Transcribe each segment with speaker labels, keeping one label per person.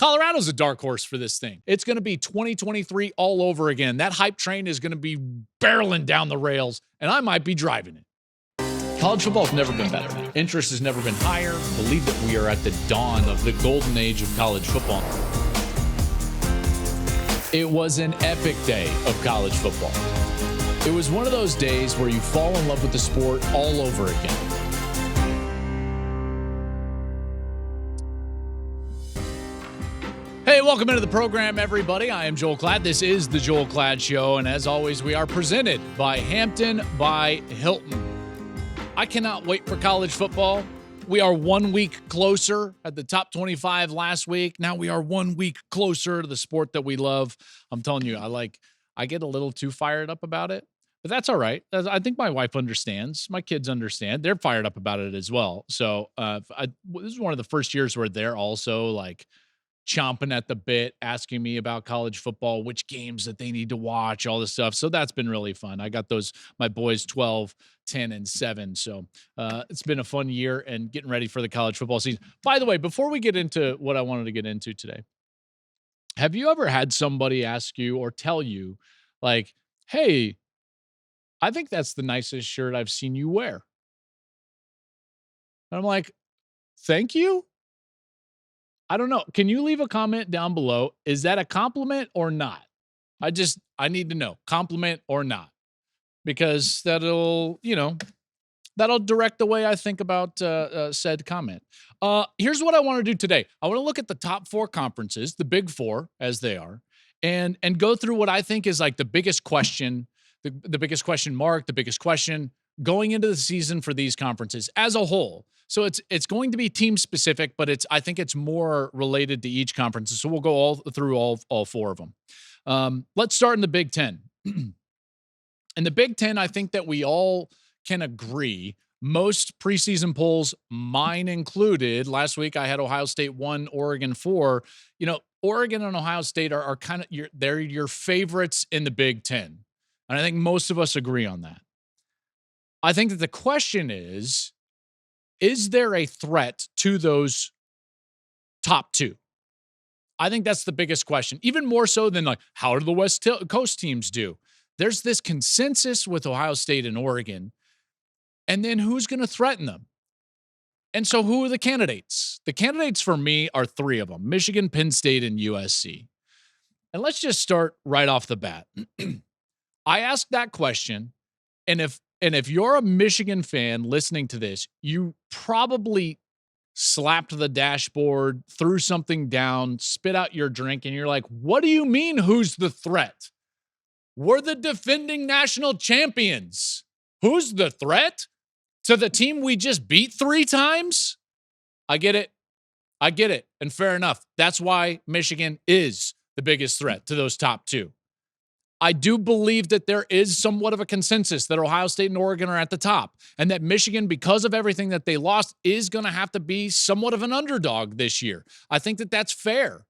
Speaker 1: Colorado's a dark horse for this thing. It's going to be 2023 all over again. That hype train is going to be barreling down the rails, and I might be driving it. College football has never been better. Interest has never been higher. I believe that we are at the dawn of the golden age of college football. It was an epic day of college football. It was one of those days where you fall in love with the sport all over again. Hey, welcome into the program, everybody. I am Joel Klatt. This is the Joel Klatt Show, and as always, we are presented by Hampton by Hilton. I cannot wait for college football. We are 1 week closer at the top 25 last week. Now we are 1 week closer to the sport that we love. I'm telling you, I get a little too fired up about it, but that's all right. I think my wife understands. My kids understand. They're fired up about it as well. So this is one of the first years where they're also like chomping at the bit, asking me about college football, which games that they need to watch, all this stuff. So that's been really fun. I got my boys 12, 10, and 7. So it's been a fun year and getting ready for the college football season. By the way, before we get into what I wanted to get into today, have you ever had somebody ask you or tell you like, hey, I think that's the nicest shirt I've seen you wear? And I'm like, thank you. I don't know. Can you leave a comment down below? Is that a compliment or not? I need to know, compliment or not, because that'll direct the way I think about said comment. Here's what I want to do today. I want to look at the top 4 conferences, the big 4 as they are, and go through what I think is like the biggest question, the biggest question mark, the biggest question going into the season for these conferences as a whole. So it's going to be team specific, but I think it's more related to each conference. So we'll go through all 4 of them. Let's start in the Big Ten. In the Big Ten, I think that we all can agree. Most preseason polls, mine included, last week I had Ohio State 1, Oregon 4. Oregon and Ohio State are kind of they're your favorites in the Big Ten. And I think most of us agree on that. I think that the question is there a threat to those top 2? I think that's the biggest question, even more so than like, how do the West Coast teams do? There's this consensus with Ohio State and Oregon, and then who's going to threaten them? And so who are the candidates? The candidates for me are 3 of them: Michigan, Penn State, and USC. And let's just start right off the bat. I asked that question, and if you're a Michigan fan listening to this, you probably slapped the dashboard, threw something down, spit out your drink, and you're like, what do you mean, who's the threat? We're the defending national champions. Who's the threat? To the team we just beat 3 times? I get it. And fair enough. That's why Michigan is the biggest threat to those top 2. I do believe that there is somewhat of a consensus that Ohio State and Oregon are at the top, and that Michigan, because of everything that they lost, is going to have to be somewhat of an underdog this year. I think that that's fair.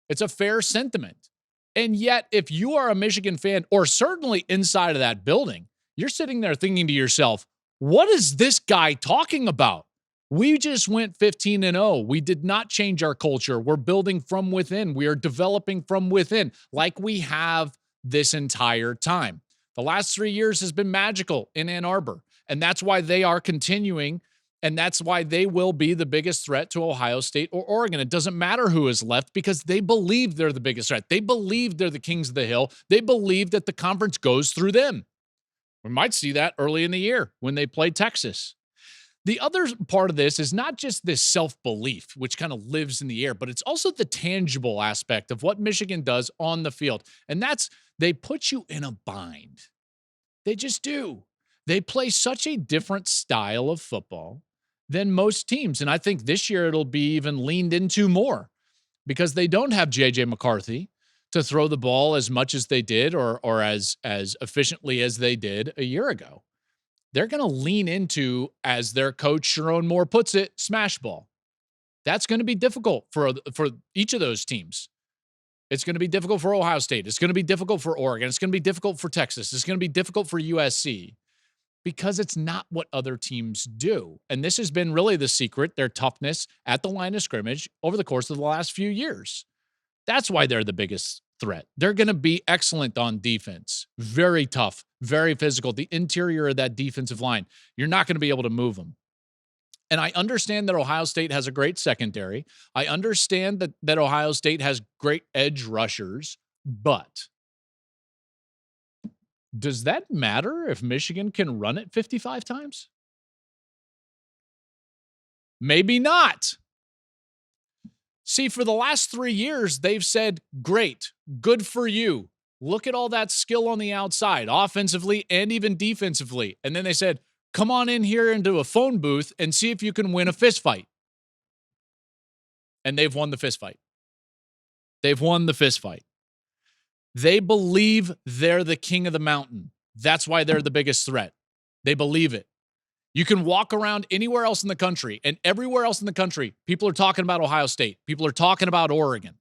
Speaker 1: It's a fair sentiment. And yet, if you are a Michigan fan, or certainly inside of that building, you're sitting there thinking to yourself, what is this guy talking about? We just went 15-0. We did not change our culture. We're building from within. We are developing from within, like we have this entire time. The last 3 years has been magical in Ann Arbor, and that's why they are continuing, and that's why they will be the biggest threat to Ohio State or Oregon. It doesn't matter who is left, because they believe they're the biggest threat. They believe they're the kings of the hill. They believe that the conference goes through them. We might see that early in the year when they play Texas. The other part of this is not just this self-belief, which kind of lives in the air, but it's also the tangible aspect of what Michigan does on the field. And that's, they put you in a bind. They just do. They play such a different style of football than most teams. And I think this year it'll be even leaned into more, because they don't have J.J. McCarthy to throw the ball as much as they did, or as efficiently as they did a year ago. They're going to lean into, as their coach Sharon Moore puts it, smash ball. That's going to be difficult for each of those teams. It's going to be difficult for Ohio State. It's going to be difficult for Oregon. It's going to be difficult for Texas. It's going to be difficult for USC, because it's not what other teams do. And this has been really the secret, their toughness at the line of scrimmage over the course of the last few years. That's why they're the biggest threat. They're going to be excellent on defense. Very tough, very physical. The interior of that defensive line, you're not going to be able to move them. And I understand that Ohio State has a great secondary. I understand that Ohio State has great edge rushers, but does that matter if Michigan can run it 55 times? Maybe not. See, for the last 3 years, they've said, great, good for you. Look at all that skill on the outside, offensively and even defensively. And then they said, come on in here into a phone booth and see if you can win a fist fight. And they've won the fist fight. They've won the fist fight. They believe they're the king of the mountain. That's why they're the biggest threat. They believe it. You can walk around anywhere else in the country, and everywhere else in the country, people are talking about Ohio State. People are talking about Oregon.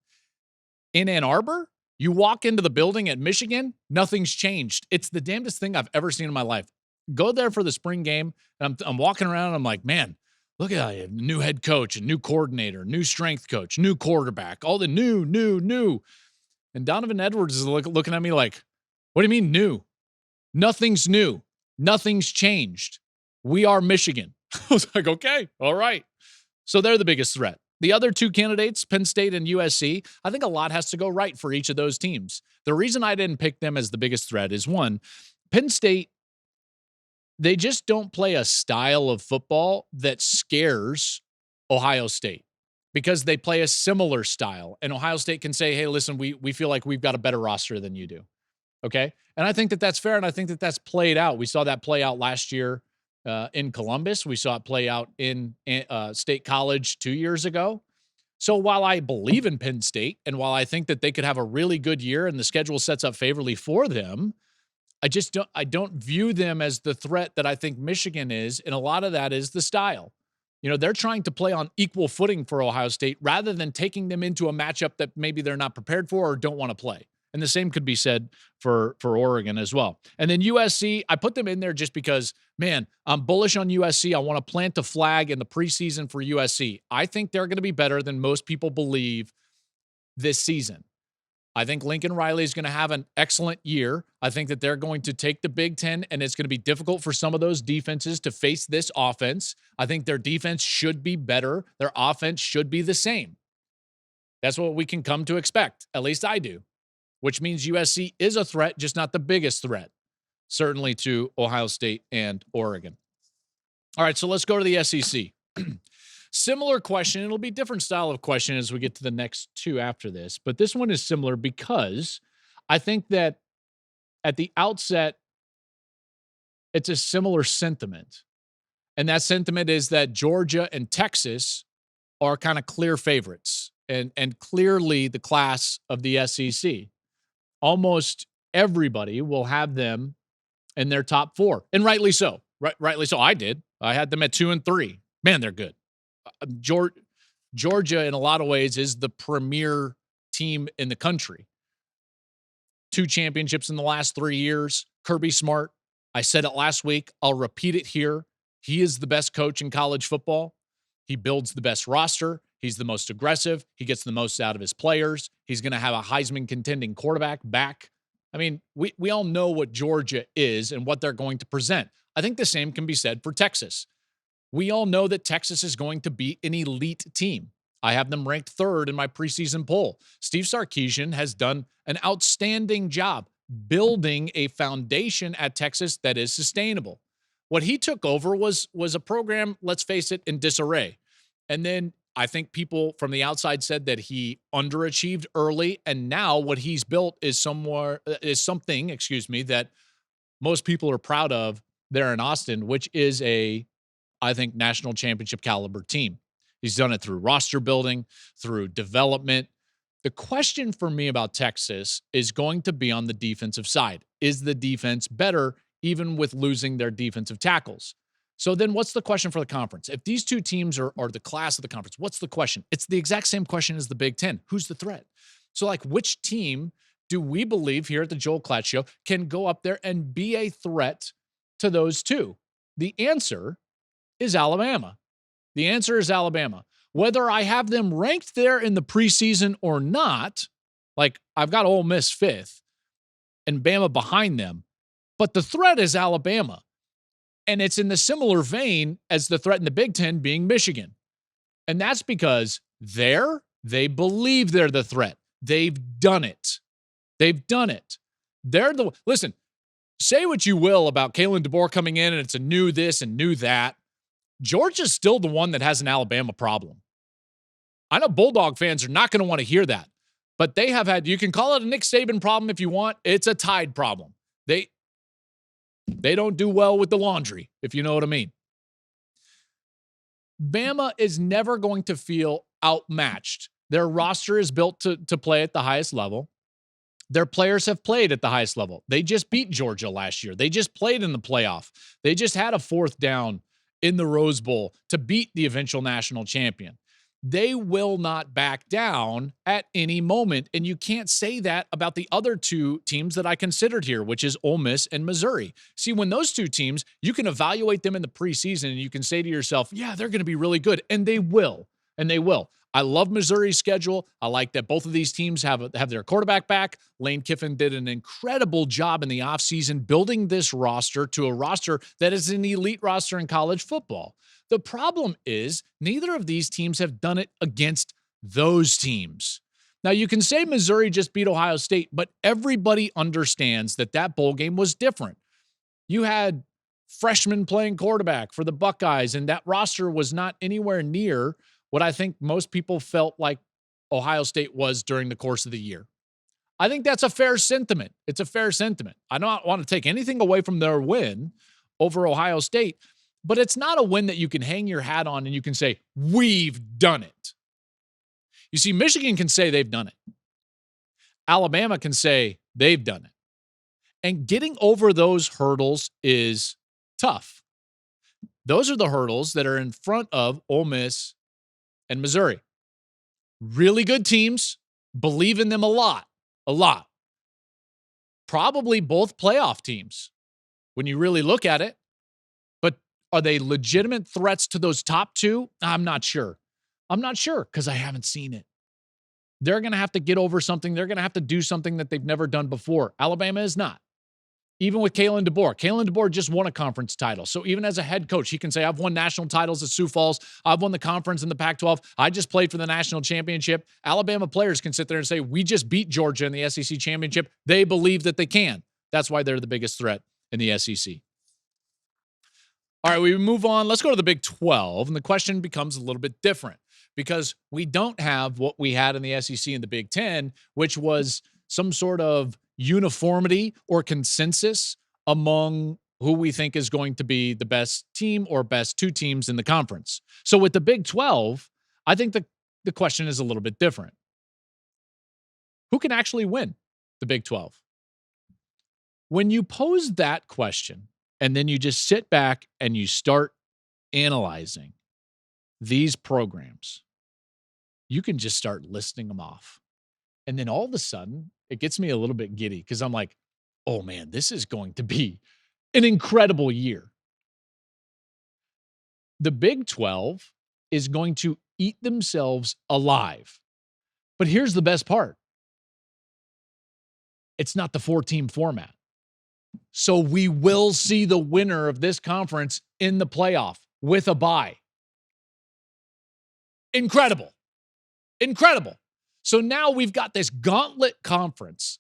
Speaker 1: In Ann Arbor, you walk into the building at Michigan, nothing's changed. It's the damnedest thing I've ever seen in my life. Go there for the spring game, and I'm walking around, and I'm like, man, look at that. New head coach, a new coordinator, new strength coach, new quarterback, all the new. And Donovan Edwards is looking at me like, what do you mean new? Nothing's new. Nothing's changed. We are Michigan. I was like, okay, all right. So they're the biggest threat. The other two candidates, Penn State and USC, I think a lot has to go right for each of those teams. The reason I didn't pick them as the biggest threat is, one, Penn State, they just don't play a style of football that scares Ohio State because they play a similar style. And Ohio State can say, hey, listen, we feel like we've got a better roster than you do. Okay? And I think that that's fair, and I think that that's played out. We saw that play out last year in Columbus. We saw it play out in State College 2 years ago. So while I believe in Penn State, and while I think that they could have a really good year and the schedule sets up favorably for them, I don't view them as the threat that I think Michigan is, and a lot of that is the style. You know, they're trying to play on equal footing for Ohio State rather than taking them into a matchup that maybe they're not prepared for or don't want to play. And the same could be said for Oregon as well. And then USC, I put them in there just because, man, I'm bullish on USC. I want to plant a flag in the preseason for USC. I think they're going to be better than most people believe this season. I think Lincoln Riley is going to have an excellent year. I think that they're going to take the Big Ten, and it's going to be difficult for some of those defenses to face this offense. I think their defense should be better. Their offense should be the same. That's what we can come to expect. At least I do. Which means USC is a threat, just not the biggest threat, certainly to Ohio State and Oregon. All right, so let's go to the SEC. Similar question. It'll be different style of question as we get to the next two after this, but this one is similar because I think that at the outset, it's a similar sentiment. And that sentiment is that Georgia and Texas are kind of clear favorites and clearly the class of the SEC. Almost everybody will have them in their top four, and rightly so. Rightly so. I did. I had them at 2 and 3. Man, they're good. Georgia, in a lot of ways, is the premier team in the country. 2 championships in the last 3 years. Kirby Smart. I said it last week. I'll repeat it here. He is the best coach in college football. He builds the best roster. He's the most aggressive. He gets the most out of his players. He's going to have a Heisman contending quarterback back. I mean, we all know what Georgia is and what they're going to present. I think the same can be said for Texas. We all know that Texas is going to be an elite team. I have them ranked 3rd in my preseason poll. Steve Sarkisian has done an outstanding job building a foundation at Texas that is sustainable. What he took over was a program, let's face it, in disarray. And then I think people from the outside said that he underachieved early, and now what he's built is something, that most people are proud of there in Austin, which is I think, national championship caliber team. He's done it through roster building, through development. The question for me about Texas is going to be on the defensive side. Is the defense better, even with losing their defensive tackles? So then what's the question for the conference? If these two teams are the class of the conference, what's the question? It's the exact same question as the Big Ten. Who's the threat? So, like, which team do we believe here at the Joel Klatt Show can go up there and be a threat to those two? The answer is Alabama. The answer is Alabama. Whether I have them ranked there in the preseason or not, Like, I've got Ole Miss 5th and Bama behind them, but the threat is Alabama. And it's in the similar vein as the threat in the Big Ten being Michigan. And that's because they believe they're the threat. They've done it. They've done it. Listen, say what you will about Kalen DeBoer coming in and it's a new this and new that. Georgia's still the one that has an Alabama problem. I know Bulldog fans are not going to want to hear that, but they have had, you can call it a Nick Saban problem if you want. It's a Tide problem. They don't do well with the laundry, if you know what I mean. Bama is never going to feel outmatched. Their roster is built to play at the highest level. Their players have played at the highest level. They just beat Georgia last year. They just played in the playoff. They just had a 4th down in the Rose Bowl to beat the eventual national champion. They will not back down at any moment. And you can't say that about the other 2 teams that I considered here, which is Ole Miss and Missouri. See, when those 2 teams, you can evaluate them in the preseason and you can say to yourself, yeah, they're going to be really good. And they will. And they will. I love Missouri's schedule. I like that both of these teams have their quarterback back. Lane Kiffin did an incredible job in the offseason building this roster to a roster that is an elite roster in college football. The problem is neither of these teams have done it against those teams. Now, you can say Missouri just beat Ohio State, but everybody understands that bowl game was different. You had freshmen playing quarterback for the Buckeyes, and that roster was not anywhere near what I think most people felt like Ohio State was during the course of the year. I think that's a fair sentiment. It's a fair sentiment. I don't want to take anything away from their win over Ohio State, but it's not a win that you can hang your hat on and you can say, we've done it. You see, Michigan can say they've done it. Alabama can say they've done it. And getting over those hurdles is tough. Those are the hurdles that are in front of Ole Miss and Missouri. Really good teams, believe in them a lot. Probably both playoff teams when you really look at it. But are they legitimate threats to those top 2? I'm not sure because I haven't seen it. They're going to have to get over something. They're going to have to do something that they've never done before. Alabama is not. Even with Kalen DeBoer just won a conference title. So even as a head coach, he can say, I've won national titles at Sioux Falls. I've won the conference in the Pac-12. I just played for the national championship. Alabama players can sit there and say, we just beat Georgia in the SEC championship. They believe that they can. That's why they're the biggest threat in the SEC. All right, we move on. Let's go to the Big 12. And the question becomes a little bit different because we don't have what we had in the SEC and the Big 10, which was some sort of uniformity or consensus among who we think is going to be the best team or best 2 teams in the conference. So with the Big 12, I think the question is a little bit different. Who can actually win the Big 12? When you pose that question and then you just sit back and you start analyzing these programs, you can just start listing them off. And then all of a sudden, it gets me a little bit giddy because I'm like, oh man, this is going to be an incredible year. The Big 12 is going to eat themselves alive. But here's the best part. It's not the 4-team format. So we will see the winner of this conference in the playoff with a bye. Incredible. So now we've got this gauntlet conference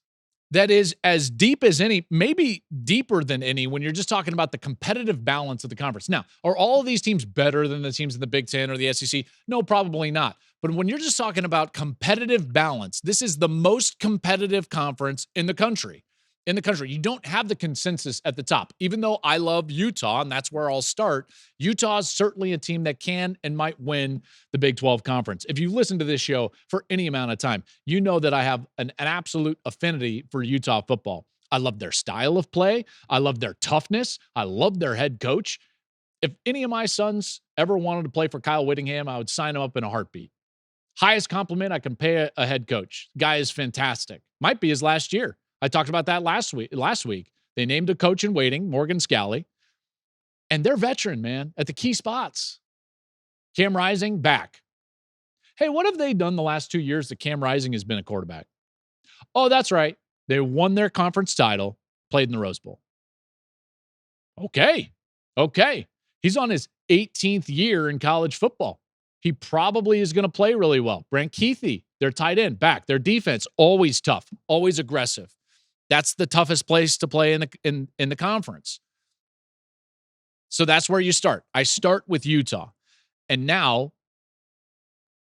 Speaker 1: that is as deep as any, maybe deeper than any when you're just talking about the competitive balance of the conference. Now, are all of these teams better than the teams in the Big Ten or the SEC? No, probably not. But when you're just talking about competitive balance, this is the most competitive conference in the country. You don't have the consensus at the top. Even though I love Utah, and that's where I'll start, Utah is certainly a team that can and might win the Big 12 conference. If you listen to this show for any amount of time, you know that I have an absolute affinity for Utah football. I love their style of play. I love their toughness. I love their head coach. If any of my sons ever wanted to play for Kyle Whittingham, I would sign him up in a heartbeat. Highest compliment I can pay a head coach. Guy is fantastic. Might be his last year. I talked about that last week. They named a coach in waiting, Morgan Scalley, and they're veteran, man, at the key spots. Cam Rising, back. Hey, what have they done the last 2 years that Cam Rising has been a quarterback? Oh, that's right. They won their conference title, played in the Rose Bowl. Okay. Okay. He's on his 18th year in college football. He probably is going to play really well. Brant Kuithe, their tight end, back. Their defense, always tough, always aggressive. That's the toughest place to play in the conference. So that's where you start. I start with Utah. And now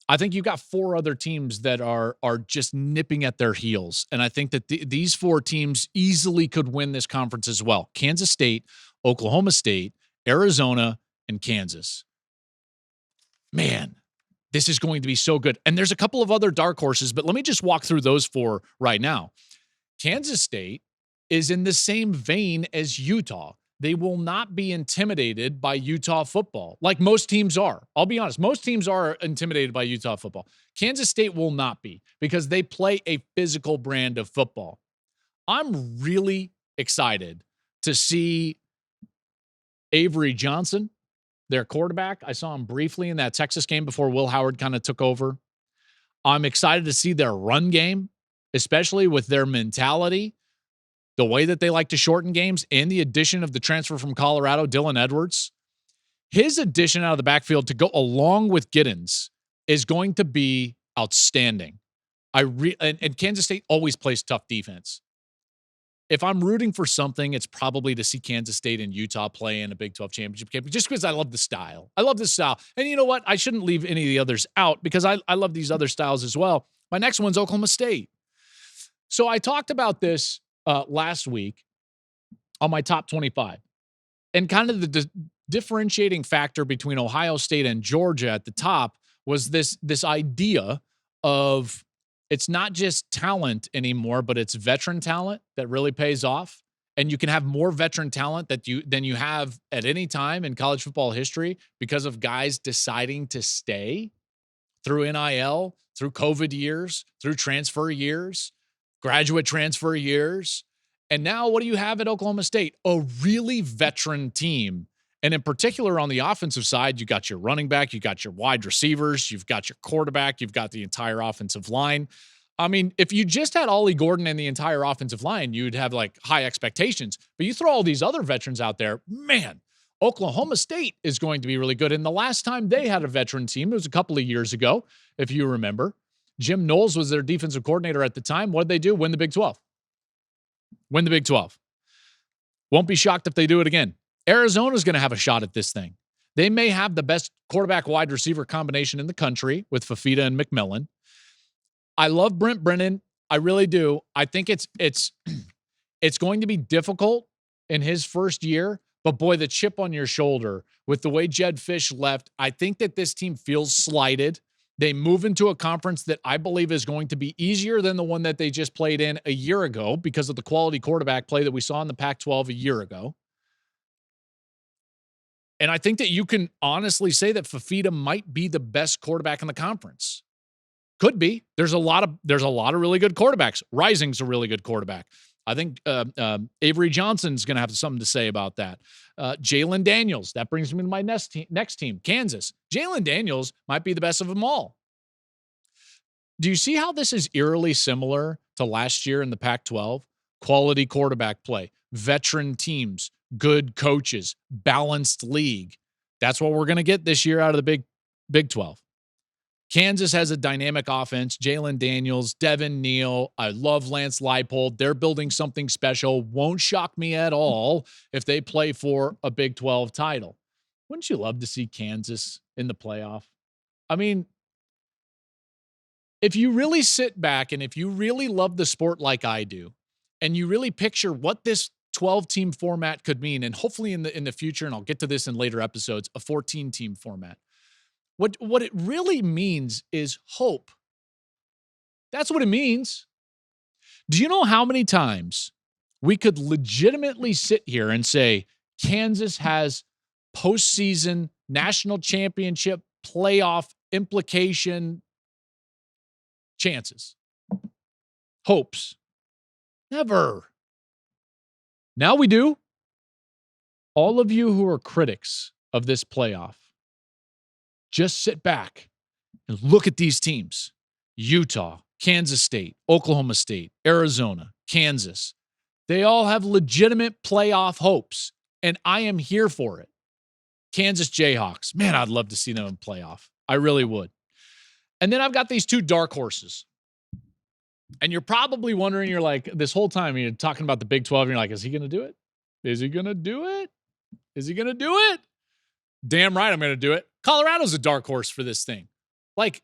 Speaker 1: I think you've got 4 other teams that are just nipping at their heels. And I think that these 4 teams easily could win this conference as well. Kansas State, Oklahoma State, Arizona, and Kansas. Man, this is going to be so good. And there's a couple of other dark horses, but let me just walk through those 4 right now. Kansas State is in the same vein as Utah. They will not be intimidated by Utah football like most teams are. I'll be honest. Most teams are intimidated by Utah football. Kansas State will not be because they play a physical brand of football. I'm really excited to see Avery Johnson, their quarterback. I saw him briefly in that Texas game before Will Howard kind of took over. I'm excited to see their run game, especially with their mentality, the way that they like to shorten games, and the addition of the transfer from Colorado, Dylan Edwards. His addition out of the backfield to go along with Giddens is going to be outstanding. And Kansas State always plays tough defense. If I'm rooting for something, it's probably to see Kansas State and Utah play in a Big 12 championship game, just because I love the style. I love the style. And you know what? I shouldn't leave any of the others out because I love these other styles as well. My next one's Oklahoma State. So I talked about this last week on my top 25 and kind of the differentiating factor between Ohio State and Georgia at the top was this idea of it's not just talent anymore, but it's veteran talent that really pays off. And you can have more veteran talent than you have at any time in college football history because of guys deciding to stay through NIL, through COVID years, through transfer years, graduate transfer years. And now what do you have at Oklahoma State? A really veteran team. And in particular, on the offensive side, you got your running back, you got your wide receivers, you've got your quarterback, you've got the entire offensive line. I mean, if you just had Ollie Gordon and the entire offensive line, you'd have like high expectations. But you throw all these other veterans out there, man, Oklahoma State is going to be really good. And the last time they had a veteran team, it was a couple of years ago, if you remember. Jim Knowles was their defensive coordinator at the time. What did they do? Win the Big 12. Win the Big 12. Won't be shocked if they do it again. Arizona's going to have a shot at this thing. They may have the best quarterback wide receiver combination in the country with Fafita and McMillan. I love Brent Brennan. I really do. I think it's going to be difficult in his first year, but boy, the chip on your shoulder with the way Jed Fish left, I think that this team feels slighted. They move into a conference that I believe is going to be easier than the one that they just played in a year ago because of the quality quarterback play that we saw in the Pac-12 a year ago. And I think that you can honestly say that Fafita might be the best quarterback in the conference. Could be. There's a lot of really good quarterbacks. Rising's a really good quarterback. I think Avery Johnson's going to have something to say about that. Jalen Daniels. That brings me to my next team, Kansas. Jalen Daniels might be the best of them all. Do you see how this is eerily similar to last year in the Pac-12? Quality quarterback play, veteran teams, good coaches, balanced league. That's what we're going to get this year out of the Big 12. Kansas has a dynamic offense. Jalen Daniels, Devin Neal. I love Lance Leipold. They're building something special. Won't shock me at all if they play for a Big 12 title. Wouldn't you love to see Kansas in the playoff? I mean, if you really sit back and if you really love the sport like I do, and you really picture what this 12-team format could mean, and hopefully in the future, and I'll get to this in later episodes, a 14-team format. What it really means is hope. That's what it means. Do you know how many times we could legitimately sit here and say Kansas has postseason national championship playoff implication chances? Hopes. Never. Now we do. All of you who are critics of this playoff, just sit back and look at these teams. Utah, Kansas State, Oklahoma State, Arizona, Kansas. They all have legitimate playoff hopes, and I am here for it. Kansas Jayhawks. Man, I'd love to see them in playoff. I really would. And then I've got these two dark horses. And you're probably wondering, you're like, this whole time you're talking about the Big 12, and you're like, is he going to do it? Is he going to do it? Is he going to do it? Damn right I'm going to do it. Colorado's a dark horse for this thing. Like,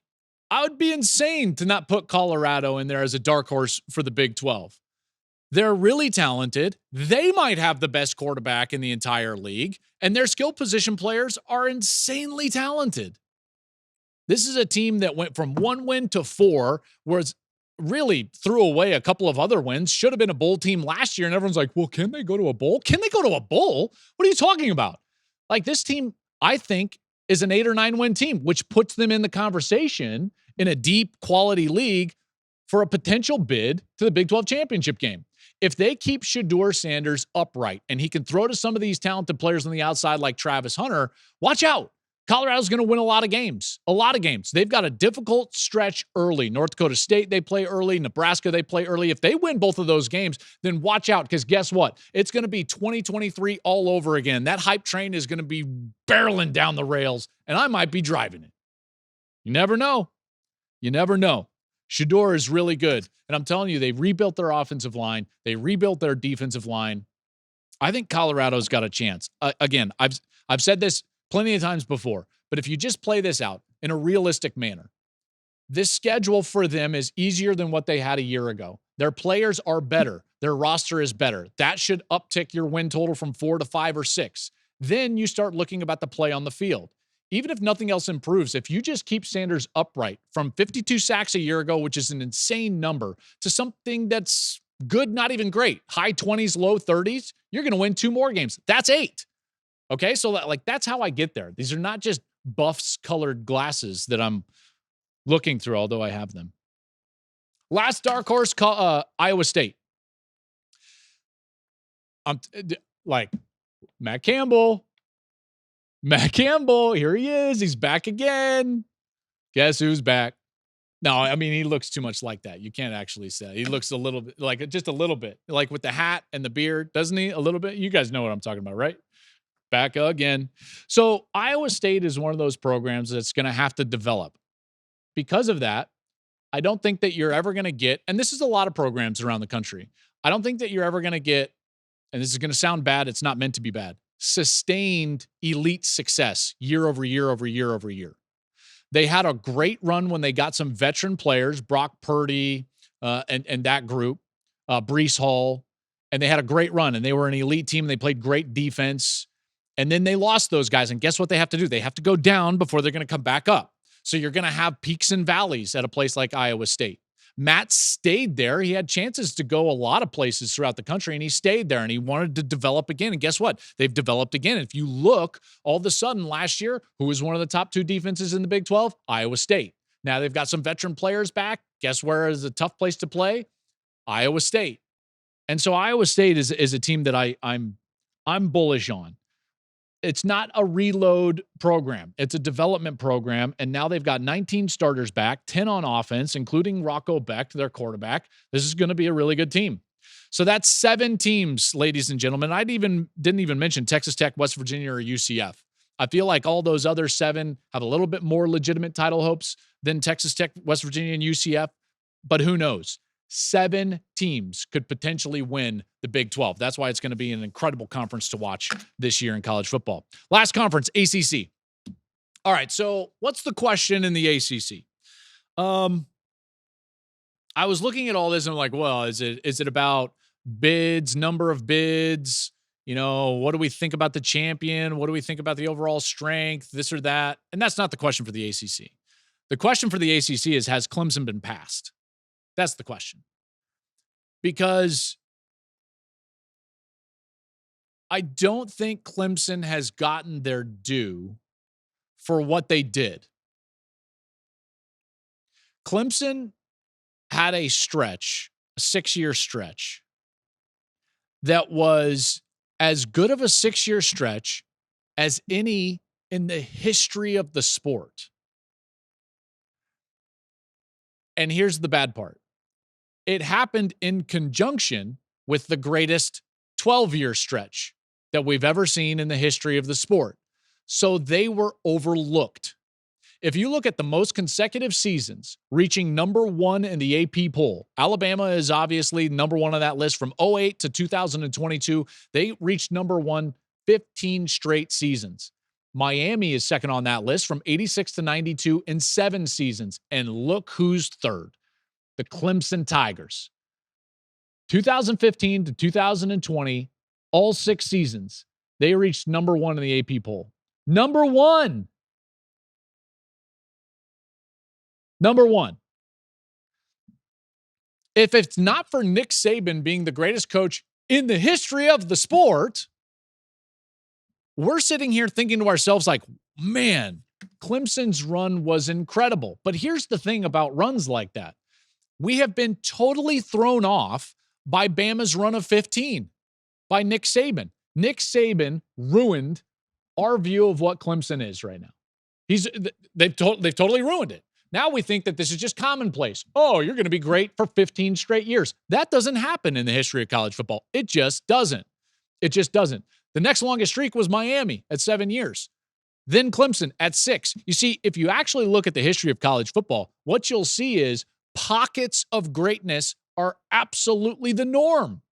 Speaker 1: I would be insane to not put Colorado in there as a dark horse for the Big 12. They're really talented. They might have the best quarterback in the entire league, and their skill position players are insanely talented. This is a team that went from 1 win to 4, whereas really threw away a couple of other wins. Should have been a bowl team last year, and everyone's like, well, can they go to a bowl? Can they go to a bowl? What are you talking about? Like, this team, I think, is an 8 or 9 win team, which puts them in the conversation in a deep quality league for a potential bid to the Big 12 championship game. If they keep Shedeur Sanders upright and he can throw to some of these talented players on the outside like Travis Hunter, watch out. Colorado's going to win a lot of games. A lot of games. They've got a difficult stretch early. North Dakota State, they play early. Nebraska, they play early. If they win both of those games, then watch out, because guess what? It's going to be 2023 all over again. That hype train is going to be barreling down the rails, and I might be driving it. You never know. You never know. Shedeur is really good. And I'm telling you, they rebuilt their offensive line. They rebuilt their defensive line. I think Colorado's got a chance. Again, I've said this plenty of times before, but if you just play this out in a realistic manner, this schedule for them is easier than what they had a year ago. Their players are better. Their roster is better. That should uptick your win total from 4 to 5 or 6. Then you start looking about the play on the field. Even if nothing else improves, if you just keep Sanders upright from 52 sacks a year ago, which is an insane number, to something that's good, not even great, high 20s, low 30s, you're going to win 2 more games. That's 8. Okay, so that's how I get there. These are not just Buffs colored glasses that I'm looking through, although I have them. Last dark horse, Iowa State. Like Matt Campbell. Matt Campbell, here he is. He's back again. Guess who's back? No, I mean, he looks too much like that. You can't actually say. He looks a little bit, like just a little bit, like with the hat and the beard, doesn't he? A little bit. You guys know what I'm talking about, right? Back again. So Iowa State is one of those programs that's going to have to develop. Because of that, I don't think that you're ever going to get, and this is a lot of programs around the country, I don't think that you're ever going to get, and this is going to sound bad, it's not meant to be bad, sustained elite success year over year over year over year. They had a great run when they got some veteran players, Brock Purdy and that group, Breece Hall, and they had a great run, and they were an elite team. They played great defense. And then they lost those guys. And guess what they have to do? They have to go down before they're going to come back up. So you're going to have peaks and valleys at a place like Iowa State. Matt stayed there. He had chances to go a lot of places throughout the country, and he stayed there, and he wanted to develop again. And guess what? They've developed again. If you look, all of a sudden last year, who was one of the top 2 defenses in the Big 12? Iowa State. Now they've got some veteran players back. Guess where is a tough place to play? Iowa State. And so Iowa State is a team that I'm bullish on. It's not a reload program. It's a development program. And now they've got 19 starters back, 10 on offense, including Rocco Becht, their quarterback. This is going to be a really good team. So that's 7 teams, ladies and gentlemen. I didn't even mention Texas Tech, West Virginia, or UCF. I feel like all those other 7 have a little bit more legitimate title hopes than Texas Tech, West Virginia, and UCF. But who knows? 7 teams could potentially win the Big 12. That's why it's going to be an incredible conference to watch this year in college football. Last conference, ACC. All right, so what's the question in the ACC? I was looking at all this and I'm like, well, is it about bids, number of bids? You know, what do we think about the champion? What do we think about the overall strength, this or that? And that's not the question for the ACC. The question for the ACC is, has Clemson been passed? That's the question. Because I don't think Clemson has gotten their due for what they did. Clemson had a stretch, a 6-year stretch, that was as good of a 6-year stretch as any in the history of the sport. And here's the bad part. It happened in conjunction with the greatest 12-year stretch that we've ever seen in the history of the sport. So they were overlooked. If you look at the most consecutive seasons reaching number one in the AP poll, Alabama is obviously number one on that list from 2008 to 2022. They reached number one 15 straight seasons. Miami is second on that list from 86 to 92 in 7 seasons. And look who's third. The Clemson Tigers. 2015 to 2020, all 6 seasons, they reached number one in the AP poll. Number one. Number one. If it's not for Nick Saban being the greatest coach in the history of the sport, we're sitting here thinking to ourselves like, man, Clemson's run was incredible. But here's the thing about runs like that. We have been totally thrown off by Bama's run of 15, by Nick Saban. Nick Saban ruined our view of what Clemson is right now. They've totally ruined it. Now we think that this is just commonplace. Oh, you're going to be great for 15 straight years. That doesn't happen in the history of college football. It just doesn't. It just doesn't. The next longest streak was Miami at 7 years. Then Clemson at 6. You see, if you actually look at the history of college football, what you'll see is pockets of greatness are absolutely the norm.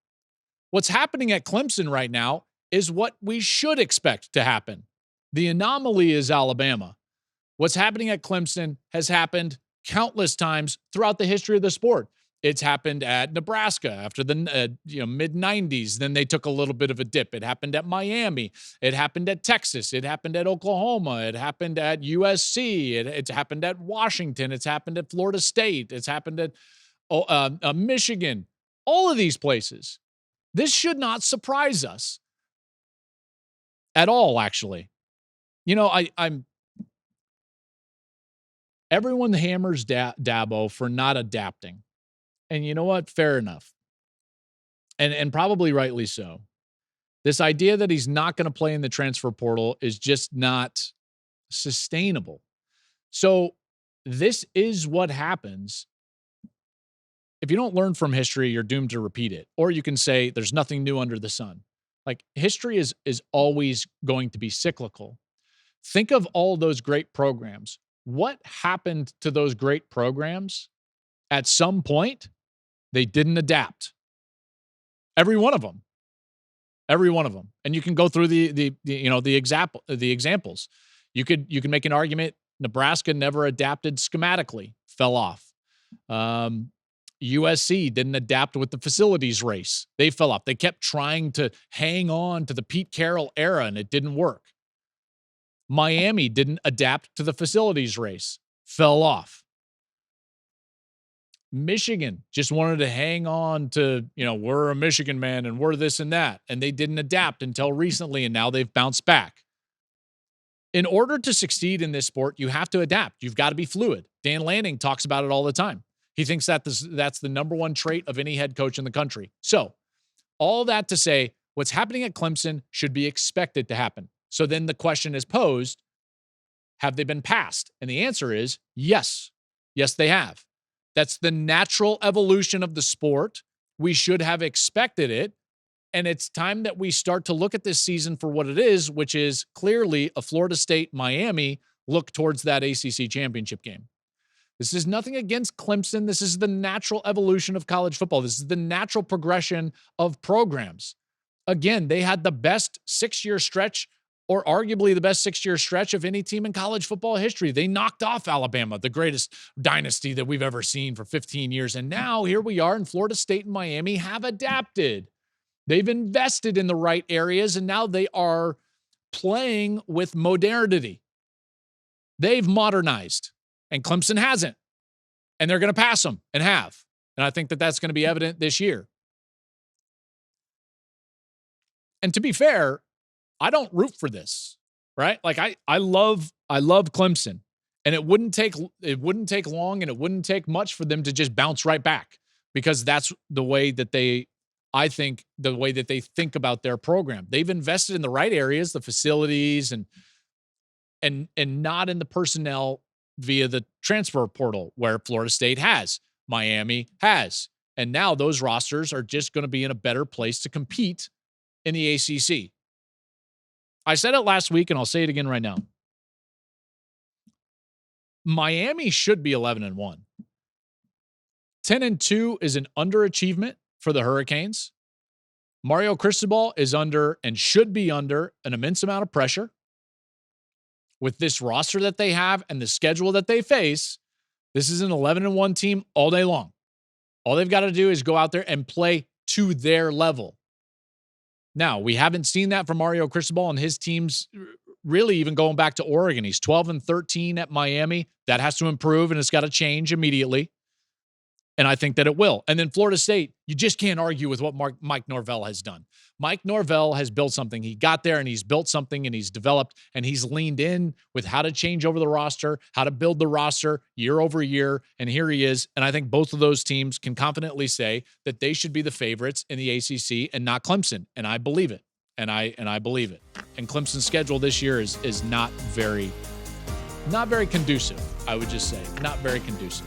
Speaker 1: What's happening at Clemson right now is what we should expect to happen. The anomaly is Alabama. What's happening at Clemson has happened countless times throughout the history of the sport. It's happened at Nebraska after the mid-90s. Then they took a little bit of a dip. It happened at Miami. It happened at Texas. It happened at Oklahoma. It happened at USC. It's happened at Washington. It's happened at Florida State. It's happened at Michigan. All of these places. This should not surprise us at all, actually. You know, I'm everyone hammers Dabo for not adapting. And you know what? Fair enough. And probably rightly so. This idea that he's not going to play in the transfer portal is just not sustainable. So this is what happens. If you don't learn from history, you're doomed to repeat it. Or you can say there's nothing new under the sun. Like history is always going to be cyclical. Think of all those great programs. What happened to those great programs? At some point, they didn't adapt. Every one of them. Every one of them. And you can go through the examples. You can make an argument Nebraska never adapted schematically, fell off. USC didn't adapt with the facilities race. They fell off. They kept trying to hang on to the Pete Carroll era and it didn't work. Miami didn't adapt to the facilities race, fell off. Michigan just wanted to hang on to, we're a Michigan man and we're this and that. And they didn't adapt until recently, and now they've bounced back. In order to succeed in this sport, you have to adapt. You've got to be fluid. Dan Lanning talks about it all the time. He thinks that that's the number one trait of any head coach in the country. So all that to say, what's happening at Clemson should be expected to happen. So then the question is posed, have they been passed? And the answer is yes. Yes, they have. That's the natural evolution of the sport. We should have expected it. And it's time that we start to look at this season for what it is, which is clearly a Florida State-Miami look towards that ACC championship game. This is nothing against Clemson. This is the natural evolution of college football. This is the natural progression of programs. Again, they had the best 6-year stretch, or arguably the best 6-year stretch of any team in college football history. They knocked off Alabama, the greatest dynasty that we've ever seen for 15 years. And now here we are, and Florida State and Miami have adapted. They've invested in the right areas, and now they are playing with modernity. They've modernized, and Clemson hasn't. And they're going to pass them, and have. And I think that that's going to be evident this year. And to be fair, I don't root for this, right? Like I love Clemson, and it wouldn't take long, and it wouldn't take much for them to just bounce right back, because that's the way that they think about their program. They've invested in the right areas, the facilities, and not in the personnel via the transfer portal, where Florida State has, Miami has. And now those rosters are just going to be in a better place to compete in the ACC. I said it last week, and I'll say it again right now. Miami should be 11-1. 10-2 is an underachievement for the Hurricanes. Mario Cristobal is under and should be under an immense amount of pressure. With this roster that they have and the schedule that they face, this is an 11-1 team all day long. All they've got to do is go out there and play to their level. Now, we haven't seen that from Mario Cristobal and his teams, really even going back to Oregon. He's 12-13 at Miami. That has to improve, and it's got to change immediately. And I think that it will. And then Florida State, you just can't argue with what Mike Norvell has done. Mike Norvell has built something. He got there and he's built something and he's developed and he's leaned in with how to change over the roster, how to build the roster year over year. And here he is. And I think both of those teams can confidently say that they should be the favorites in the ACC and not Clemson. And I believe it. And I believe it. And Clemson's schedule this year is not very conducive, I would just say. Not very conducive.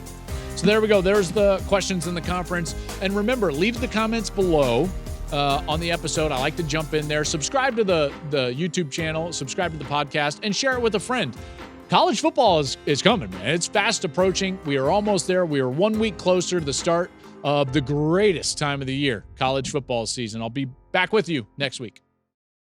Speaker 1: So there we go. There's the questions in the conference. And remember, leave the comments below on the episode. I like to jump in there. Subscribe to the YouTube channel. Subscribe to the podcast. And share it with a friend. College football is coming, man. It's fast approaching. We are almost there. We are 1 week closer to the start of the greatest time of the year, college football season. I'll be back with you next week.